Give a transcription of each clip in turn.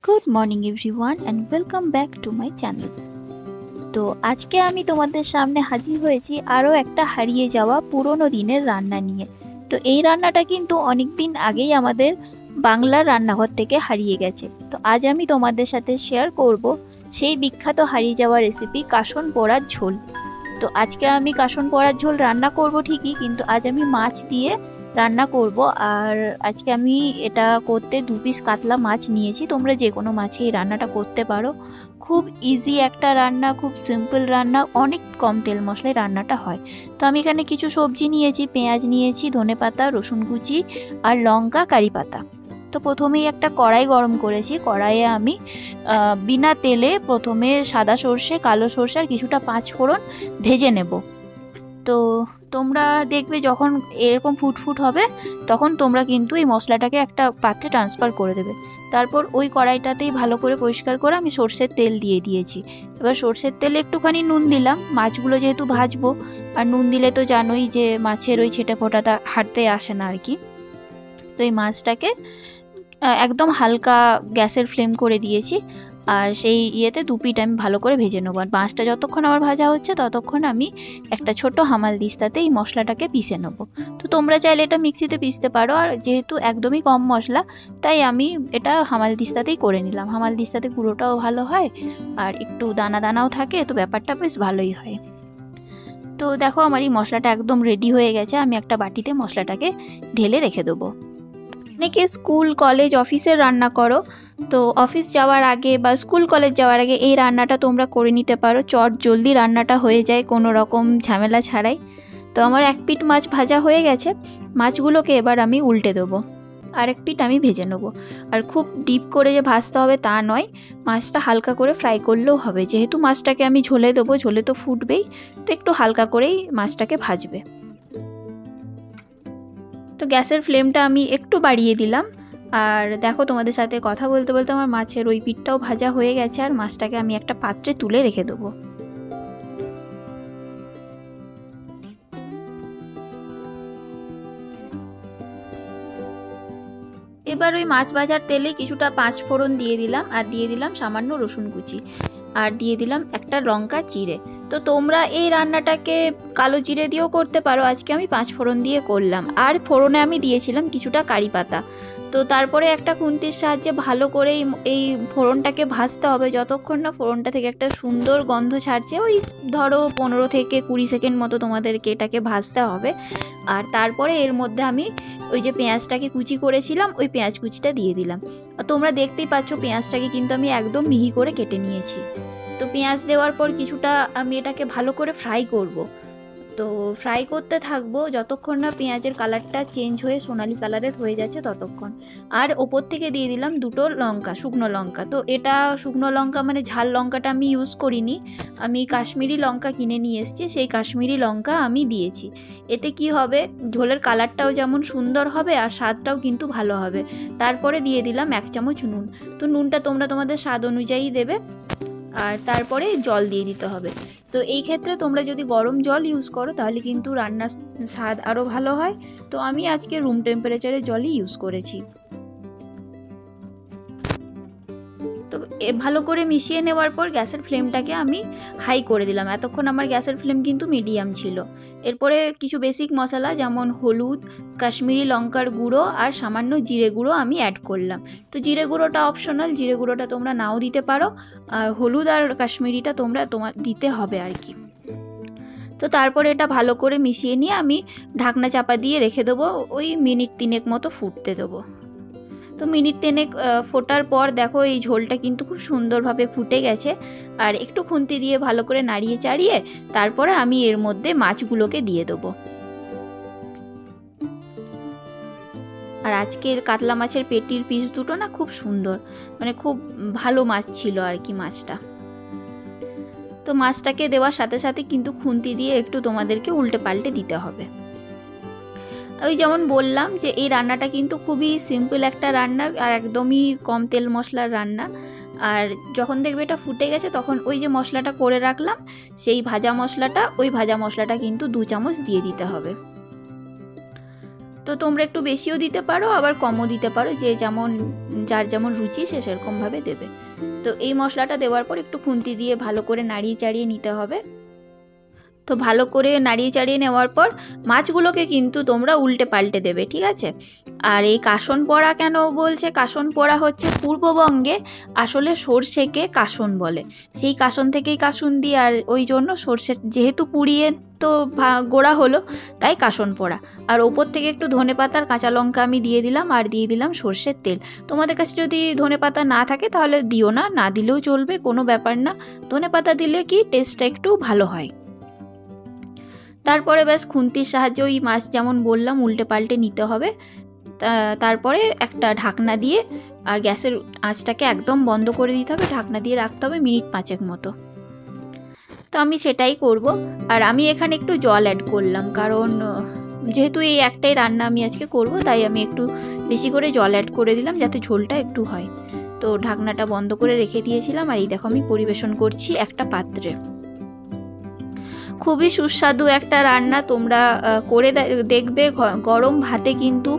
Good morning everyone and welcome back to my channel. তো আজকে আমি তোমাদের সামনে হাজির হয়েছি আরও একটা হারিয়ে যাওয়া পুরনো দিনের রান্না নিয়ে। তো এই রান্নাটা কিন্তু অনেক দিন আগেই আমাদের বাংলার রান্নাঘর থেকে হারিয়ে গেছে। তো আজ আমি তোমাদের সাথে শেয়ার করব সেই বিখ্যাত হারিয়ে যাওয়া রেসিপি কাসন পোড়ার ঝোল। তো আজকে আমি কাসন পোড়ার ঝোল রান্না করব ঠিকই, কিন্তু আজ আমি মাছ দিয়ে রান্না করব। আর আজকে আমি এটা করতে 2 পিস কাতলা মাছ নিয়েছি। তোমরা যে কোনো মাছে এই রান্নাটা করতে পারো। খুব ইজি একটা রান্না, খুব সিম্পল রান্না, অনেক কম তেল মশলায় রান্নাটা হয়। তো আমি এখানে কিছু সবজি নিয়েছি, পেঁয়াজ নিয়েছি, ধনেপাতা, রসুন কুচি আর লঙ্কা, কারি পাতা। তো প্রথমেই একটা কড়াই গরম করেছি। কড়াইয়ে আমি বিনা তেলে প্রথমে সাদা সর্ষে, কালো সর্ষে আর কিছুটা পাঁচফোড়ন ভেজে নেব। তো তোমরা দেখবে যখন এরকম ফুটফুট হবে তখন তোমরা কিন্তু এই মশলাটাকে একটা পাত্রে ট্রান্সফার করে দেবে। তারপর ওই কড়াইটাতেই ভালো করে পরিষ্কার করে আমি সর্ষের তেল দিয়ে দিয়েছি। এবার সর্ষের তেলে একটুখানি নুন দিলাম, মাছগুলো যেহেতু ভাজবো, আর নুন দিলে তো জানোই যে মাছের ওই ছেটে ফোটাটা হাঁটতে আসে না আর কি। তো এই মাছটাকে একদম হালকা গ্যাসের ফ্লেম করে দিয়েছি, আর সেই ইয়েতে 2 পিঠ আমি ভালো করে ভেজে নেবো। আর মাছটা যতক্ষণ আমার ভাজা হচ্ছে ততক্ষণ আমি একটা ছোট হামাল দিস্তাতে এই মশলাটাকে পিষে নেবো। তো তোমরা চাইলে এটা মিক্সিতে পিষতে পারো, আর যেহেতু একদমই কম মশলা তাই আমি এটা হামাল দিস্তাতেই করে নিলাম। হামাল দিস্তাতে গুঁড়োটাও ভালো হয় আর একটু দানা দানাও থাকে, তো ব্যাপারটা বেশ ভালোই হয়। তো দেখো আমার এই মশলাটা একদম রেডি হয়ে গেছে। আমি একটা বাটিতে মশলাটাকে ঢেলে রেখে দেবো। অনেকে স্কুল কলেজ অফিসের রান্না করো, তো অফিস যাওয়ার আগে বা স্কুল কলেজ যাওয়ার আগে এই রান্নাটা তোমরা করে নিতে পারো। চট জলদি রান্নাটা হয়ে যায় কোনো রকম ঝামেলা ছাড়াই। তো আমার 1 পিঠ মাছ ভাজা হয়ে গেছে। মাছগুলোকে এবার আমি উল্টে দেবো, আর 1 পিঠ আমি ভেজে নেবো। আর খুব ডিপ করে যে ভাজতে হবে তা নয়, মাছটা হালকা করে ফ্রাই করলেও হবে। যেহেতু মাছটাকে আমি ঝোলে দেবো, ঝোলে তো ফুটবেই, তো একটু হালকা করেই মাছটাকে ভাজবে। তো গ্যাসের ফ্লেমটা আমি একটু বাড়িয়ে দিলাম। আর দেখো তোমাদের সাথে কথা বলতে বলতে আমার মাছের ওই পিঠটাও ভাজা হয়ে গেছে, আর মাছটাকে আমি একটা পাত্রে তুলে রেখে দেবো। এবার ওই মাছ ভাজার তেলে কিছুটা পাঁচফোড়ন দিয়ে দিলাম, আর দিয়ে দিলাম সামান্য রসুন কুচি, আর দিয়ে দিলাম একটা লঙ্কা চিড়ে। তো তোমরা এই রান্নাটাকে কালো জিরে দিয়েও করতে পারো, আজকে আমি পাঁচফোড়ন দিয়ে করলাম। আর ফোড়নে আমি দিয়েছিলাম কিছুটা কারি পাতা। তো তারপরে একটা খুন্তির সাহায্যে ভালো করে এই ফোড়নটাকে ভাজতে হবে যতক্ষণ না ফোড়নটা থেকে একটা সুন্দর গন্ধ ছাড়ছে। ওই ধরো 15 থেকে 20 সেকেন্ড মতো তোমাদেরকে এটাকে ভাজতে হবে। আর তারপরে এর মধ্যে আমি ওই যে পেঁয়াজটাকে কুচি করেছিলাম ওই পেঁয়াজ কুচিটা দিয়ে দিলাম। আর তোমরা দেখতেই পাচ্ছ পেঁয়াজটাকে কিন্তু আমি একদম মিহি করে কেটে নিয়েছি। তো পেঁয়াজ দেওয়ার পর কিছুটা আমি এটাকে ভালো করে ফ্রাই করব। তো ফ্রাই করতে থাকবো যতক্ষণ না পেঁয়াজের কালারটা চেঞ্জ হয়ে সোনালি কালারের হয়ে যাচ্ছে ততক্ষণ। আর ওপর থেকে দিয়ে দিলাম 2টো লঙ্কা, শুকনো লঙ্কা। তো এটা শুকনো লঙ্কা মানে ঝাল লঙ্কাটা আমি ইউজ করিনি, আমি কাশ্মীরি লঙ্কা কিনে নিয়ে এসেছি, সেই কাশ্মীরি লঙ্কা আমি দিয়েছি। এতে কি হবে, ঝোলের কালারটাও যেমন সুন্দর হবে আর স্বাদটাও কিন্তু ভালো হবে। তারপরে দিয়ে দিলাম 1 চামচ নুন। তো নুনটা তোমরা তোমাদের স্বাদ অনুযায়ী দেবে। আর তারপরে জল দিয়ে দিতে হবে। তো এই ক্ষেত্রে তোমরা যদি গরম জল ইউজ করো তাহলে কিন্তু রান্নার স্বাদ আরও ভালো হয়। তো আমি আজকে রুম টেম্পারেচারের জলই ইউজ করেছি। তো ভালো করে মিশিয়ে নেওয়ার পর গ্যাসের ফ্লেমটাকে আমি হাই করে দিলাম। এতক্ষণ আমার গ্যাসের ফ্লেম কিন্তু মিডিয়াম ছিল। এরপরে কিছু বেসিক মশলা যেমন হলুদ, কাশ্মীরি লঙ্কার গুঁড়ো আর সামান্য জিরে গুঁড়ো আমি অ্যাড করলাম। তো জিরে গুঁড়োটা অপশনাল, জিরে গুঁড়োটা তোমরা নাও দিতে পারো, আর হলুদ আর কাশ্মীরিটা তোমার দিতে হবে আর কি। তো তারপরে এটা ভালো করে মিশিয়ে নিয়ে আমি ঢাকনা চাপা দিয়ে রেখে দেবো, ওই মিনিট 3 মতো ফুটতে দেবো। তো মিনিট 3 ফোটার পর দেখো এই ঝোলটা কিন্তু খুব সুন্দরভাবে ফুটে গেছে। আর একটু খুন্তি দিয়ে ভালো করে নাড়িয়ে চাড়িয়ে তারপরে আমি এর মধ্যে মাছগুলোকে দিয়ে দেবো। আর আজকের কাতলা মাছের পেটির পিস দুটো না খুব সুন্দর, মানে খুব ভালো মাছ ছিল আর কি মাছটা। তো মাছটাকে দেওয়ার সাথে সাথে কিন্তু খুন্তি দিয়ে একটু তোমাদেরকে উল্টে পাল্টে দিতে হবে। ওই যেমন বললাম যে এই রান্নাটা কিন্তু খুবই সিম্পল একটা রান্না, আর একদমই কম তেল মশলার রান্না। আর যখন দেখবে এটা ফুটে গেছে তখন ওই যে মশলাটা করে রাখলাম সেই ভাজা মশলাটা, ওই ভাজা মশলাটা কিন্তু 2 চামচ দিয়ে দিতে হবে। তো তোমরা একটু বেশিও দিতে পারো আবার কমও দিতে পারো, যে যেমন যার যেমন রুচি সে সেরকমভাবে দেবে। তো এই মশলাটা দেওয়ার পর একটু খুন্তি দিয়ে ভালো করে নাড়িয়ে চাড়িয়ে নিতে হবে। তো ভালো করে নাড়িয়ে চাড়িয়ে নেওয়ার পর মাছগুলোকে কিন্তু তোমরা উল্টে পাল্টে দেবে, ঠিক আছে। আর এই কাসন পোড়া কেন বলছে, কাসন পোড়া হচ্ছে পূর্ববঙ্গে আসলে সর্ষেকে কাসন বলে, সেই কাসন থেকেই কাসুন দিয়ে, আর ওই জন্য সর্ষে যেহেতু পুড়িয়ে তো গোড়া হলো তাই কাসন পোড়া। আর ওপর থেকে একটু ধনেপাতার কাঁচা লঙ্কা আমি দিয়ে দিলাম, আর দিয়ে দিলাম সর্ষের তেল। তোমাদের কাছে যদি ধনেপাতা না থাকে তাহলে দিও না, না দিলেও চলবে, কোনো ব্যাপার না। ধনেপাতা দিলে কি টেস্টটা একটু ভালো হয়। তারপরে ব্যাস খুন্তির সাহায্যে ওই মাছ যেমন বললাম উল্টে পাল্টে নিতে হবে। তারপরে একটা ঢাকনা দিয়ে, আর গ্যাসের আঁচটাকে একদম বন্ধ করে দিতে হবে, ঢাকনা দিয়ে রাখতে হবে মিনিট 5 মতো। তো আমি সেটাই করব। আর আমি এখানে একটু জল অ্যাড করলাম, কারণ যেহেতু এই একটাই রান্না আমি আজকে করব, তাই আমি একটু বেশি করে জল অ্যাড করে দিলাম যাতে ঝোলটা একটু হয়। তো ঢাকনাটা বন্ধ করে রেখে দিয়েছিলাম, আর এই দেখো আমি পরিবেশন করছি একটা পাত্রে। খুবই সুস্বাদু একটা রান্না, তোমরা করে দেখবে। গরম ভাতে কিন্তু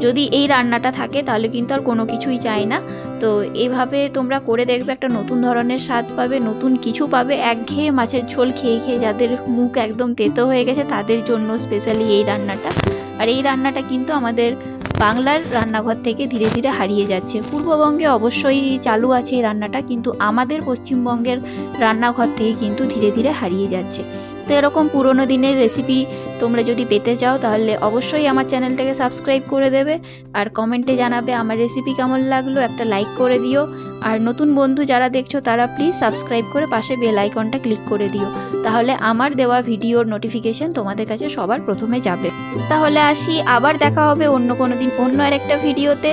যদি এই রান্নাটা থাকে তাহলে কিন্তু আর কোনো কিছুই চাই না। তো এইভাবে তোমরা করে দেখবে, একটা নতুন ধরনের স্বাদ পাবে, নতুন কিছু পাবে। একঘেয়ে মাছের ঝোল খেয়ে খেয়ে যাদের মুখ একদম তেতো হয়ে গেছে তাদের জন্য স্পেশালি এই রান্নাটা। আর এই রান্নাটা কিন্তু আমাদের বাংলার রান্নাঘর থেকে ধীরে ধীরে হারিয়ে যাচ্ছে। পূর্ববঙ্গে অবশ্যই চালু আছে এই রান্নাটা, কিন্তু আমাদের পশ্চিমবঙ্গের রান্নাঘর থেকে কিন্তু ধীরে ধীরে হারিয়ে যাচ্ছে। তো এরকম পুরনো দিনের রেসিপি তোমরা যদি পেতে চাও তাহলে অবশ্যই আমার চ্যানেলটাকে সাবস্ক্রাইব করে দেবে, আর কমেন্টে জানাবে আমার রেসিপি কেমন লাগলো, একটা লাইক করে দিও। আর নতুন বন্ধু যারা দেখছো তারা প্লিজ সাবস্ক্রাইব করে পাশে বেল আইকনটা ক্লিক করে দিও, তাহলে আমার দেওয়া ভিডিওর নোটিফিকেশন তোমাদের কাছে সবার প্রথমে যাবে। তাহলে আসি, আবার দেখা হবে অন্য কোনো দিন অন্য আরেকটা ভিডিওতে।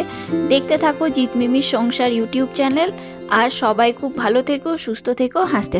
দেখতে থাকো জিৎ মিমির সংসার ইউটিউব চ্যানেল। আর সবাই খুব ভালো থেকো, সুস্থ থেকো, হাসতে থাকো।